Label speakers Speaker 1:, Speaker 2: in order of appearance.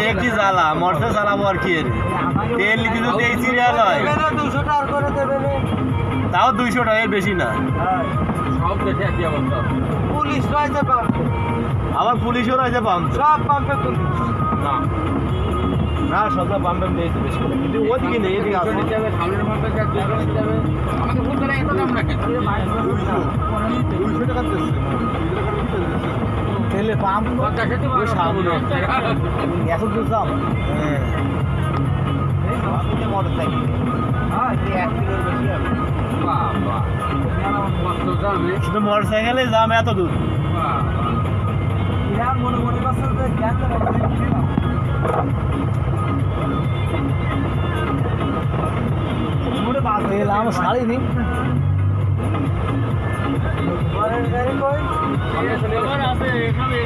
Speaker 1: একটি জ্বালা মোটর চালাবো আর কি তেল নিতে যদি এই সিরিয়াল হয়
Speaker 2: 200 টাকা করে দেবে
Speaker 1: তাও 200 টাকা এর বেশি না
Speaker 3: সব দেশে একই অবস্থা
Speaker 2: পুলিশ রয়েছে পাম্পে
Speaker 1: আবার পুলিশও রয়েছে পাম্প
Speaker 2: সব পাম্পে পুলিশ
Speaker 3: না
Speaker 1: না সবটা পাম্পে দিয়েছে বেশি করে কিন্তু ওদিকে নেই এদিকে আছে
Speaker 3: নিতে হবে সামনের মাসে যা 200 নিতে হবে আমাকে ফোন করে এত দাম রাখেন
Speaker 1: 200 টাকা দিচ্ছে তেলে পাম্প
Speaker 3: পঞ্চাশে তো
Speaker 1: ওই সামনে এত দূর দাম হ্যাঁ মোটরসাইকেল
Speaker 2: হ্যাঁ 1 কিলোর বেশি হবে
Speaker 3: বাবা কত দাম
Speaker 1: শুধু মোটরসাইকেলে দাম এত দূর
Speaker 2: এরা মনে মনে করছে যে জ্ঞান
Speaker 1: তেল আম সারিনি
Speaker 2: গাড়ি কই
Speaker 3: আছে এখানে